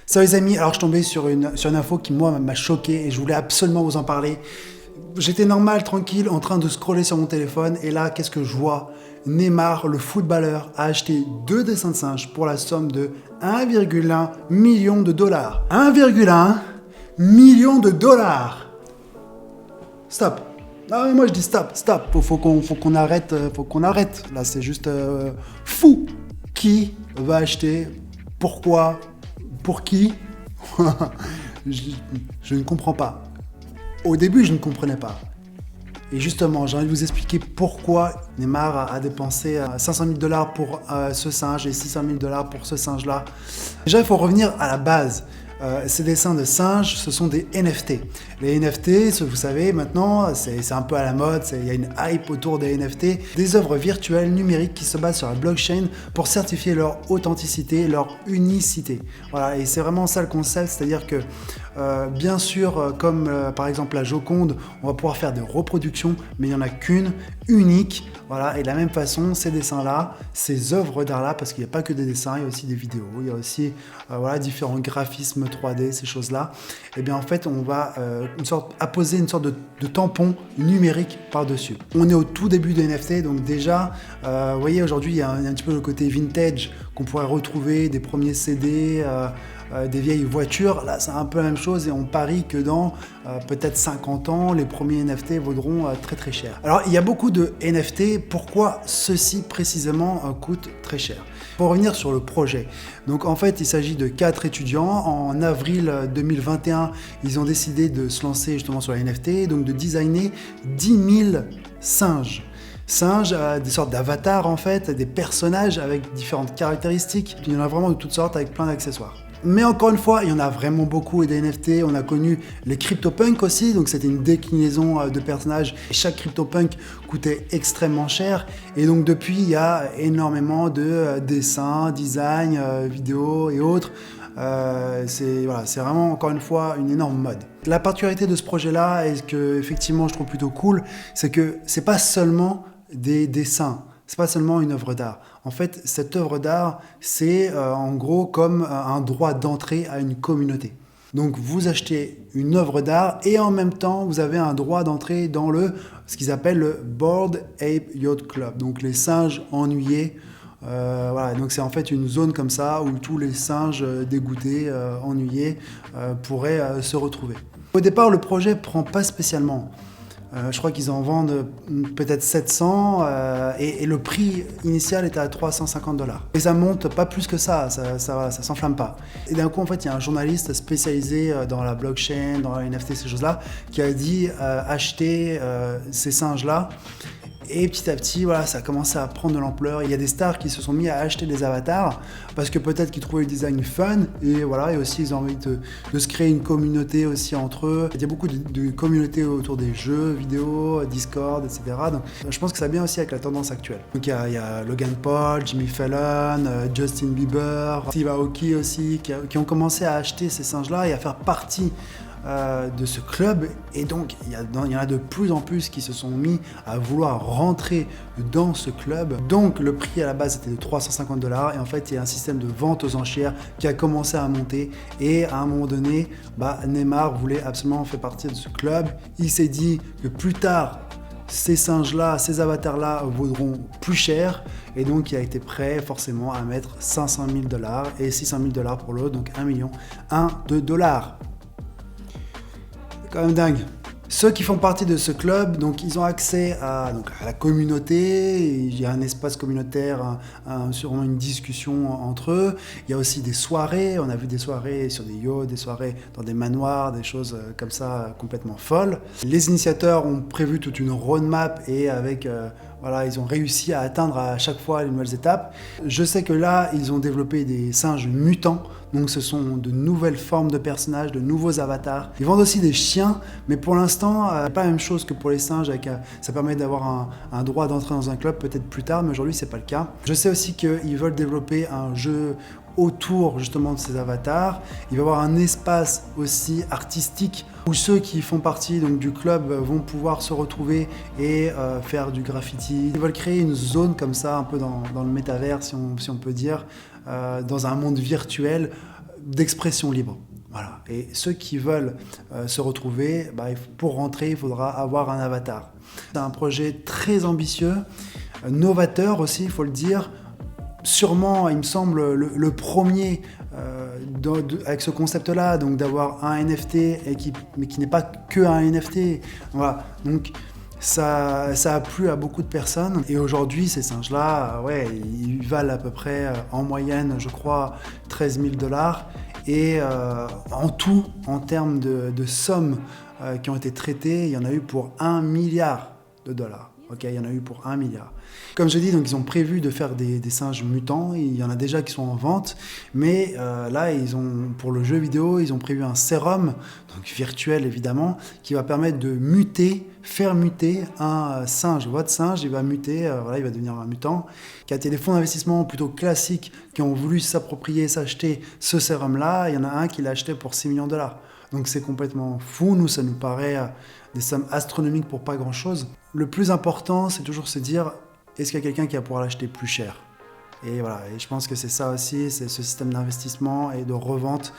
Salut les amis, alors je tombais sur une info qui moi m'a choqué et je voulais absolument vous en parler. J'étais normal, tranquille, en train de scroller sur mon téléphone et là, qu'est-ce que je vois? Neymar, le footballeur, a acheté 2 dessins de singes pour la somme de 1,1 million de dollars. 1,1 million de dollars. Stop. Ah, mais moi je dis stop. Faut qu'on arrête, Là, c'est juste fou. Qui va acheter? Pourquoi? Pour qui? je ne comprends pas. Au début, je ne comprenais pas. Et justement, j'ai envie de vous expliquer pourquoi Neymar a dépensé 500 000 dollars pour ce singe et 600 000 dollars pour ce singe-là. Déjà, il faut revenir à la base. Ces dessins de singes, ce sont des NFT. Les NFT, vous savez, maintenant, c'est un peu à la mode, il y a une hype autour des NFT, des œuvres virtuelles numériques qui se basent sur la blockchain pour certifier leur authenticité, leur unicité. Voilà, et c'est vraiment ça le concept, c'est-à-dire que bien sûr, comme par exemple la Joconde, on va pouvoir faire des reproductions, mais il n'y en a qu'une, unique. Voilà, et de la même façon, ces dessins-là, ces œuvres d'art-là, parce qu'il n'y a pas que des dessins, il y a aussi des vidéos, il y a aussi voilà, différents graphismes 3D, ces choses-là. Et bien en fait, on va apposer une sorte de tampon numérique par-dessus. On est au tout début des NFT, donc déjà, vous voyez, aujourd'hui, il y a un petit peu le côté vintage qu'on pourrait retrouver, des premiers CD, des vieilles voitures. Là, c'est un peu la même chose et on parie que dans peut-être 50 ans, les premiers NFT vaudront très très cher. Alors, il y a beaucoup de NFT. Pourquoi ceux-ci précisément coûtent très cher? Pour revenir sur le projet, donc en fait il s'agit de 4 étudiants. En avril 2021, ils ont décidé de se lancer justement sur la NFT, donc de designer 10 000 singes. Singes, des sortes d'avatars en fait, des personnages avec différentes caractéristiques. Il y en a vraiment de toutes sortes avec plein d'accessoires. Mais encore une fois, il y en a vraiment beaucoup et des NFT. On a connu les CryptoPunks aussi, donc c'était une déclinaison de personnages. Chaque CryptoPunk coûtait extrêmement cher et donc depuis, il y a énormément de dessins, designs, vidéos et autres. C'est vraiment encore une fois une énorme mode. La particularité de ce projet-là, et ce que effectivement je trouve plutôt cool, c'est que c'est pas seulement des dessins. C'est pas seulement une œuvre d'art. En fait, cette œuvre d'art, c'est en gros comme un droit d'entrée à une communauté. Donc, vous achetez une œuvre d'art et en même temps, vous avez un droit d'entrée dans ce qu'ils appellent le Bored Ape Yacht Club. Donc, les singes ennuyés. Voilà, donc c'est en fait une zone comme ça où tous les singes dégoûtés, ennuyés, pourraient se retrouver. Au départ, le projet prend pas spécialement. Je crois qu'ils en vendent peut-être 700 et le prix initial était à 350 $. Et ça monte pas plus que ça s'enflamme pas. Et d'un coup, en fait, il y a un journaliste spécialisé dans la blockchain, dans la NFT, ces choses-là, qui a dit acheter ces singes-là. Et petit à petit, voilà, ça a commencé à prendre de l'ampleur. Il y a des stars qui se sont mis à acheter des avatars parce que peut-être qu'ils trouvaient le design fun et voilà, et aussi ils ont envie de se créer une communauté aussi entre eux. Il y a beaucoup de communautés autour des jeux vidéo, Discord, etc. Donc je pense que ça vient aussi avec la tendance actuelle. Donc il y a Logan Paul, Jimmy Fallon, Justin Bieber, Steve Aoki aussi, qui ont commencé à acheter ces singes-là et à faire partie de ce club, et donc il y en a de plus en plus qui se sont mis à vouloir rentrer dans ce club. Donc le prix à la base était de 350 $, et en fait il y a un système de vente aux enchères qui a commencé à monter, et à un moment donné, Neymar voulait absolument faire partie de ce club. Il s'est dit que plus tard, ces singes-là, ces avatars-là vaudront plus cher, et donc il a été prêt forcément à mettre 500 000 $ et 600 000 $ pour l'autre, donc 1 million de dollars. Quand même dingue. Ceux qui font partie de ce club, donc ils ont accès à la communauté. Il y a un espace communautaire, sûrement une discussion entre eux. Il y a aussi des soirées. On a vu des soirées sur des yachts, des soirées dans des manoirs, des choses comme ça complètement folles. Les initiateurs ont prévu toute une roadmap et avec ils ont réussi à atteindre à chaque fois les nouvelles étapes. Je sais que là, ils ont développé des singes mutants. Donc ce sont de nouvelles formes de personnages, de nouveaux avatars. Ils vendent aussi des chiens, mais pour l'instant, pas la même chose que pour les singes. Ça permet d'avoir un droit d'entrer dans un club peut-être plus tard, mais aujourd'hui c'est pas le cas. Je sais aussi qu'ils veulent développer un jeu autour justement de ces avatars. Il va y avoir un espace aussi artistique où ceux qui font partie donc, du club vont pouvoir se retrouver et faire du graffiti. Ils veulent créer une zone comme ça, un peu dans le métavers, si on peut dire, dans un monde virtuel, d'expression libre. Voilà. Et ceux qui veulent se retrouver, pour rentrer, il faudra avoir un avatar. C'est un projet très ambitieux, novateur aussi, il faut le dire. Sûrement, il me semble, le premier avec ce concept-là, donc d'avoir un NFT, mais qui n'est pas que un NFT. Voilà. Donc, ça a plu à beaucoup de personnes. Et aujourd'hui, ces singes-là, ils valent à peu près, en moyenne, je crois, 13 000 $. Et en tout, en termes de sommes qui ont été traitées, il y en a eu pour 1 milliard de dollars. Ok, il y en a eu pour 1 milliard. Comme je dis, donc ils ont prévu de faire des singes mutants. Il y en a déjà qui sont en vente, mais là, pour le jeu vidéo, ils ont prévu un sérum, donc virtuel évidemment, qui va permettre de faire muter un singe. Votre singe, il va muter, il va devenir un mutant. Il y a des fonds d'investissement plutôt classiques qui ont voulu s'acheter ce sérum-là. Il y en a un qui l'a acheté pour 6 millions de $. Donc c'est complètement fou. Nous, ça nous paraît des sommes astronomiques pour pas grand-chose. Le plus important, c'est toujours se dire, est-ce qu'il y a quelqu'un qui va pouvoir l'acheter plus cher ? Et voilà, et je pense que c'est ça aussi, c'est ce système d'investissement et de revente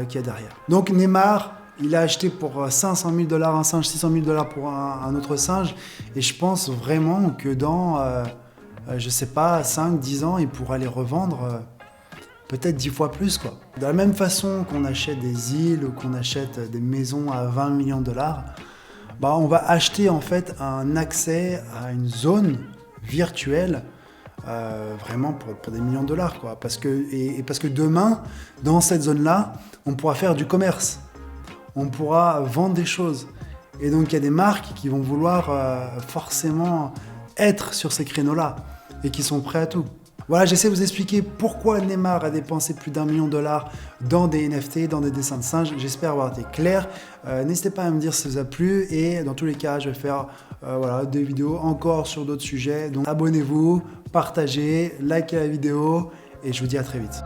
qu'il y a derrière. Donc Neymar, il a acheté pour 500 000 $ un singe, 600 000 $ pour un autre singe. Et je pense vraiment que dans, 5-10 ans, il pourra les revendre peut-être 10 fois plus, quoi. De la même façon qu'on achète des îles ou qu'on achète des maisons à 20 millions de $, on va acheter en fait un accès à une zone virtuelle vraiment pour des millions de $, quoi. Parce que demain, dans cette zone-là, on pourra faire du commerce. On pourra vendre des choses. Et donc, il y a des marques qui vont vouloir forcément être sur ces créneaux-là et qui sont prêts à tout. Voilà, j'essaie de vous expliquer pourquoi Neymar a dépensé plus d'1 million de $ dans des NFT, dans des dessins de singes. J'espère avoir été clair. N'hésitez pas à me dire si ça vous a plu. Et dans tous les cas, je vais faire des vidéos encore sur d'autres sujets. Donc abonnez-vous, partagez, likez la vidéo et je vous dis à très vite.